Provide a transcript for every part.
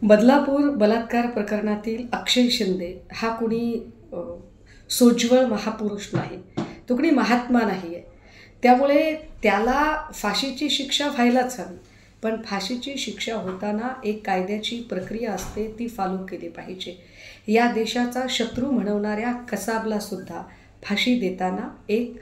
बदलापूर बलात्कार प्रकरणातील अक्षय शिंदे हा कुणी सोज्वळ महापुरुष नाही, तो कुणी महात्मा नाही आहे. त्यामुळे त्याला फाशीची शिक्षा व्हायलाच हवी. पण फाशीची शिक्षा होताना एक कायद्याची प्रक्रिया असते, ती फॉलो केली पाहिजे. या देशाचा शत्रू म्हणवणाऱ्या कसाबलासुद्धा फाशी देताना एक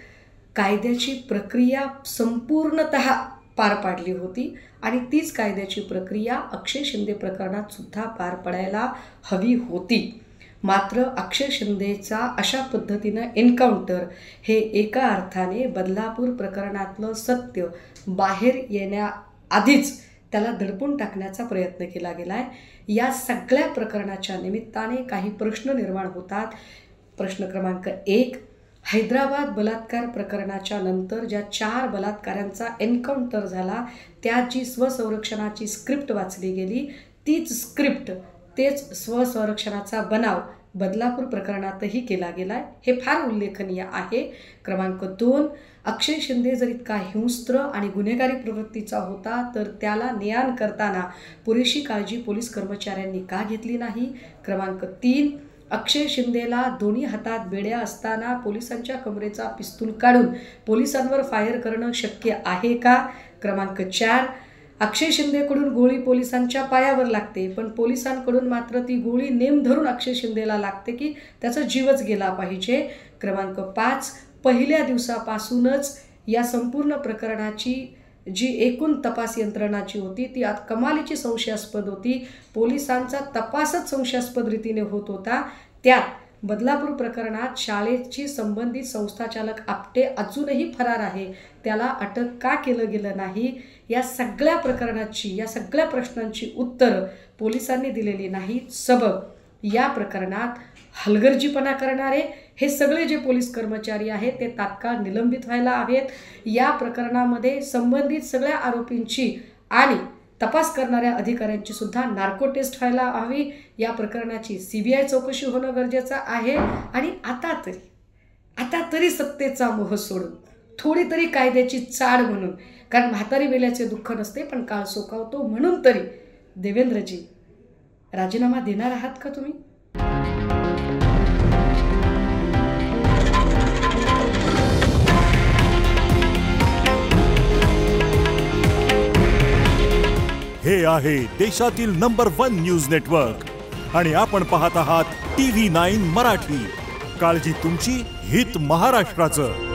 कायद्याची प्रक्रिया संपूर्णतः पार पाडली होती आणि तीच कायद्याची प्रक्रिया अक्षय शिंदे प्रकरणात सुद्धा पार पडायला हवी होती. मात्र अक्षय शिंदेचा अशा पद्धतीनं एन्काउंटर हे एका अर्थाने बदलापूर प्रकरणातलं सत्य बाहेर येण्याआधीच त्याला दडपून टाकण्याचा प्रयत्न केला गेला आहे. या सगळ्या प्रकरणाच्या निमित्ताने काही प्रश्न निर्माण होतात. प्रश्न क्रमांक 1, हैदराबाद बलात्कार प्रकरणाच्या नंतर ज्या 4 बलात्कारांचा एन्काउंटर झाला, त्यात जी स्वसंरक्षणाची स्क्रिप्ट वाचली गेली, तीच स्क्रिप्ट, तेच स्वसंरक्षणाचा बनाव बदलापूर प्रकरणातही केला गेला आहे. हे फार उल्लेखनीय आहे. क्रमांक 2, अक्षय शिंदे जर इतका हिंस्त्र आणि गुन्हेगारी प्रवृत्तीचा होता, तर त्याला ने-आण करताना पुरेशी काळजी पोलीस कर्मचाऱ्यांनी का घेतली नाही. क्रमांक 3, अक्षय शिंदेला दोन्ही हातात बेड्या असताना पोलिसांच्या कमरेचा पिस्तूल काढून पोलिसांवर फायर करणं शक्य आहे का. क्रमांक 4, अक्षय शिंदेकडून गोळी पोलिसांच्या पायावर लागते, पण पोलिसांकडून मात्र ती गोळी नेम धरून अक्षय शिंदेला लागते की त्याचा जीवच गेला पाहिजे. क्रमांक 5, पहिल्या दिवसापासूनच या संपूर्ण प्रकरणाची जी एकूण तपास यंत्रणाची होती ती कमालीची संशयास्पद होती. पोलिसांचा तपासच संशयास्पद रीतीने होत होता. त्यात बदलापूर प्रकरणात शाळेची संबंधित संस्थाचालक आपटे अजूनही फरार आहे, त्याला अटक का केलं गेलं नाही. या सगळ्या प्रकरणाची, या सगळ्या प्रश्नांची उत्तरं पोलिसांनी दिलेली नाहीत. सबब या प्रकरणात हलगर्जीपणा करणारे हे सगळे जे पोलीस कर्मचारी आहेत ते तात्काळ निलंबित व्हायला हवेत. या प्रकरणामध्ये संबंधित सगळ्या आरोपींची आणि तपास करणाऱ्या अधिकाऱ्यांची सुद्धा नार्को टेस्ट व्हायला हवी. या प्रकरणाची CBI चौकशी होणं गरजेचं आहे. आणि आता तरी सत्तेचा मोह सोडून थोडी तरी कायद्याची चाड म्हणून, कारण म्हातारी वेल्याचे दुःख नसते पण काळ सोकावतो, म्हणून तरी देवेंद्रजी राजीनामा देणार आहात का तुम्ही? हे आहे देशातील नंबर 1 न्यूज नेटवर्क आणि आपण पाहत आहात TV9 मराठी. काळजी तुमची, हित महाराष्ट्राचं.